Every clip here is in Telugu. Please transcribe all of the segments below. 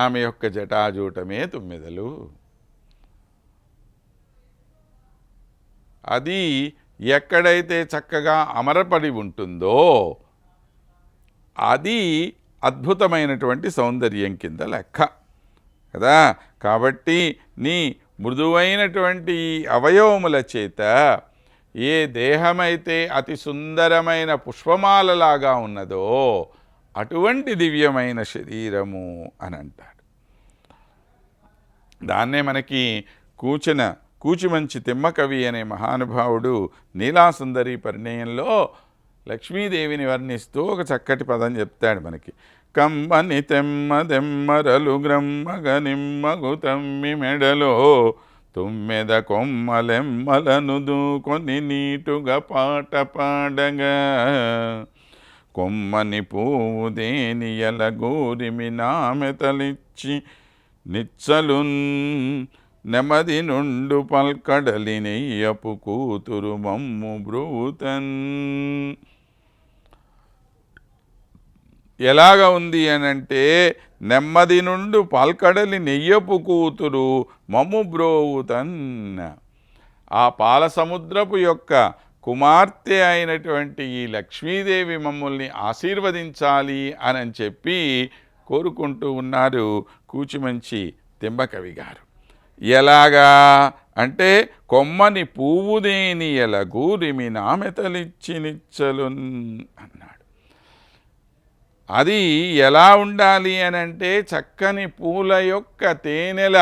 ఆమె యొక్క జటాజూటమే తుమ్మెదలు. అది ఎక్కడైతే చక్కగా అమరపడి ఉంటుందో అది అద్భుతమైనటువంటి సౌందర్యం కింద లెక్క కదా. కాబట్టి నీ మృదువైనటువంటి అవయవముల చేత ఏ దేహమైతే అతి సుందరమైన పుష్పమాలలాగా ఉన్నదో అటువంటి దివ్యమైన శరీరము అని అంటాడు. దాన్నే మనకి కూచిమంచి తిమ్మకవి అనే మహానుభావుడు నీలాసుందరి పరిణయంలో లక్ష్మీదేవిని వర్ణిస్తూ ఒక చక్కటి పదం చెప్తాడు మనకి. కమ్మని తెమ్మదెమ్మరలు గ్రమ్మగ నిమ్మగు తమ్మి మెడలో తుమ్మెద కొమ్మలెమ్మలను దూకొని నీటుగా పాట పాడగా కొమ్మని పువ్వు దేనియల గోరిమి నామెతలిచ్చి నిచ్చలున్ నెమ్మది నుండు పల్కడలి నెయ్యపు కూతురు మమ్ము బ్రూతన్. ఎలాగ ఉంది అనంటే నెమ్మది నుండు పాల్కడలి నెయ్యపు కూతురు మమ్ము బ్రోవుతన్. ఆ పాల సముద్రపు యొక్క కుమార్తె అయినటువంటి ఈ లక్ష్మీదేవి మమ్మల్ని ఆశీర్వదించాలి అని చెప్పి కోరుకుంటూ ఉన్నారు కూచిమంచి తిమ్మకవి గారు. ఎలాగా అంటే కొమ్మని పువ్వుదేని ఎలగూరిమి నామెతలిచ్చి నిచ్చలున్ అన్నాడు. అది ఎలా ఉండాలి అనంటే చక్కని పూల యొక్క తేనెల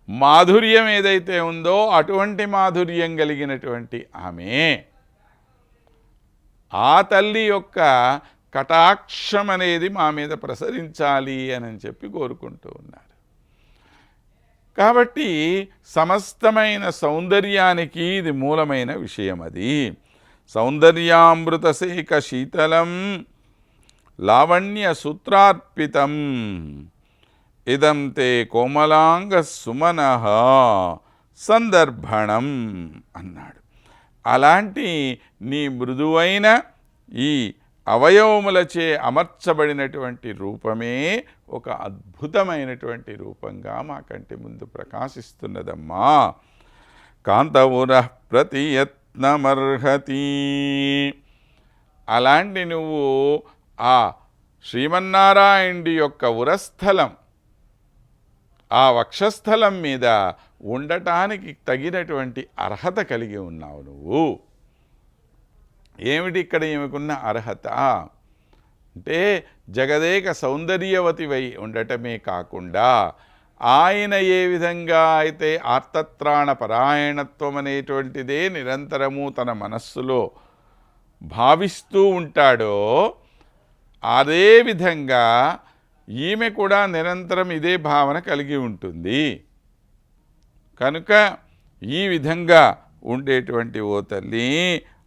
మాధుర్యం ఏదైతే ఉందో అటువంటి మాధుర్యం కలిగినటువంటి ఆమె ఆ తల్లి యొక్క కటాక్షం అనేది మా మీద ప్రసరించాలి అని చెప్పి కోరుకుంటూ ఉన్నారు. కాబట్టి సమస్తమైన సౌందర్యానికి ఇది మూలమైన విషయం. అది సౌందర్యామృతసేక శీతలం లావణ్య సూత్రార్పితం ఇదం తే కోమలాంగ సుమనః సందర్భణం అన్నాడు. అలాంటి నీ మృదువైన ఈ అవయవములచే అమర్చబడినటువంటి రూపమే ఒక అద్భుతమైనటువంటి రూపంగా మా కంటి ముందు ప్రకాశిస్తున్నదమ్మా. కాంతవుర ప్రతియత్నమర్హతి. అలాంటి నువ్వు ఆ శ్రీమన్నారాయణుడి యొక్క ఉరస్థలం ఆ వక్షస్థలం మీద ఉండటానికి తగినటువంటి అర్హత కలిగి ఉన్నావు నువ్వు. ఏమిటి ఇక్కడ ఏమికున్న అర్హత అంటే జగదేక సౌందర్యవతివై ఉండటమే కాకుండా ఆయన ఏ విధంగా అయితే ఆర్తత్రాణ పరాయణత్వం అనేటువంటిదే నిరంతరము తన మనస్సులో భావిస్తూ ఉంటాడో అదే విధంగా ఈమె కూడా నిరంతరం ఇదే భావన కలిగి ఉంటుంది. కనుక ఈ విధంగా ఉండేటువంటి ఓ తల్లి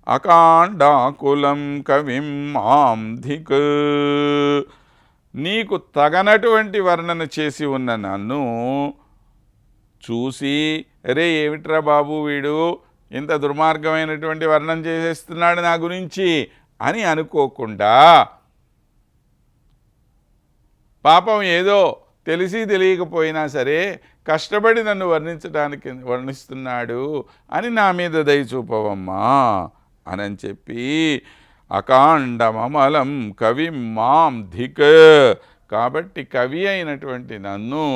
అకాండాకులం కవిం మాం ధిక్. నీకు తగనటువంటి వర్ణన చేసి ఉన్న నన్ను చూసి అరే ఏమిట్రా బాబు వీడు ఇంత దుర్మార్గమైనటువంటి వర్ణన చేసేస్తున్నాడు నా గురించి అని అనుకోకుండా పాపం ఏదో తెలిసి తెలియకపోయినా సరే కష్టపడి నన్ను వర్ణిస్తున్నాడు అని నా మీద దయ చూపవమ్మా అని చెప్పి అకాండమమలం కవి మాం ధిక్. కాబట్టి కవి అయినటువంటి నన్ను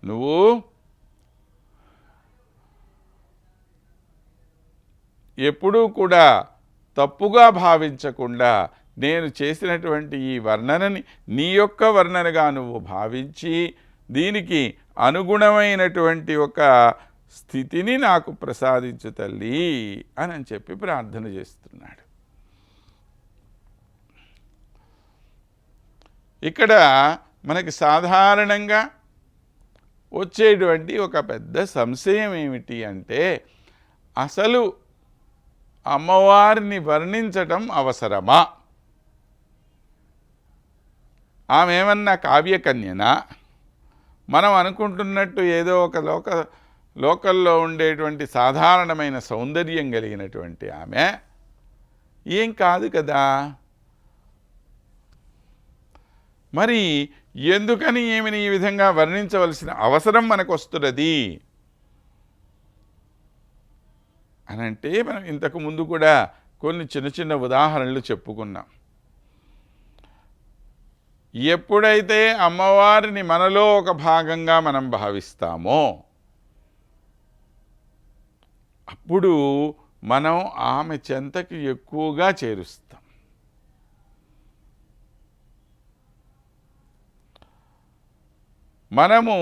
నువ్వు ఎప్పుడూ కూడా తప్పుగా భావించకుండా నేను చేసినటువంటి ఈ వర్ణనని నీ యొక్క వర్ణనగా నువ్వు భావించి దీనికి అనుగుణమైనటువంటి ఒక స్థితిని నాకు ప్రసాదించు తల్లి అని చెప్పి ప్రార్థన చేస్తున్నాడు. ఇక్కడ మనకి సాధారణంగా వచ్చేటువంటి ఒక పెద్ద సంశయం ఏమిటి అంటే అసలు అమ్మవారిని వర్ణించటం అవసరమా? ఆమె ఏమన్నా కావ్యకన్యనా? మనం అనుకుంటున్నట్టు ఏదో ఒక లోకల్లో ఉండేటువంటి సాధారణమైన సౌందర్యం కలిగినటువంటి ఆమె ఏం కాదు కదా. మరి ఎందుకని ఈమెను ఈ విధంగా వర్ణించవలసిన అవసరం మనకు వస్తున్నది అనంటే, మనం ఇంతకు ముందు కూడా కొన్ని చిన్న చిన్న ఉదాహరణలు చెప్పుకున్నాం. ఎప్పుడైతే అమ్మవారిని మనలో ఒక భాగంగా మనం భావిస్తామో అప్పుడు మనం ఆమె చెంతకి ఎక్కువగా చేరుస్తాం. మనము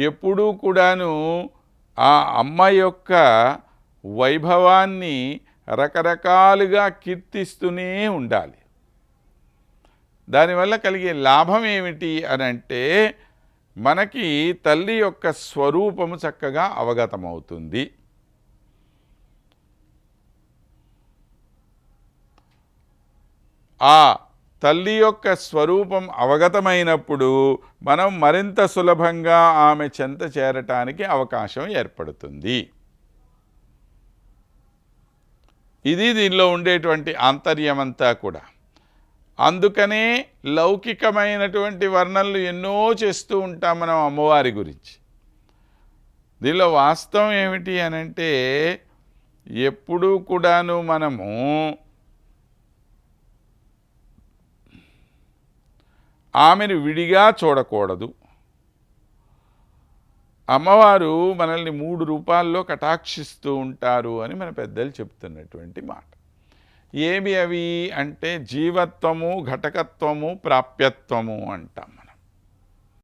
ఎప్పుడూ కూడాను ఆ అమ్మ యొక్క వైభవాన్ని రకరకాలుగా కీర్తిస్తూనే ఉండాలి. దానివల్ల కలిగే లాభం ఏమిటి అనంటే, మనకి తల్లి యొక్క స్వరూపము చక్కగా అవగతమవుతుంది. ఆ తల్లి యొక్క స్వరూపం అవగతమైనప్పుడు మనం మరింత సులభంగా ఆమె చెంత చేరటానికి అవకాశం ఏర్పడుతుంది. ఇది దీనిలో ఉండేటువంటి ఆంతర్యమంతా కూడా. అందుకనే లౌకికమైనటువంటి వర్ణనలు ఎన్నో చేస్తూ ఉంటాం మనం అమ్మవారి గురించి. దీనిలో వాస్తవం ఏమిటి అనంటే, ఎప్పుడూ కూడాను మనము ఆమెను విడిగా చూడకూడదు. అమ్మవారు మనల్ని 3 రూపాల్లో కటాక్షిస్తూ ఉంటారు అని మన పెద్దలు చెప్తున్నటువంటి మాట. ఏమి అవి అంటే జీవత్వము, ఘటకత్వము, ప్రాప్యత్వము అంటాం.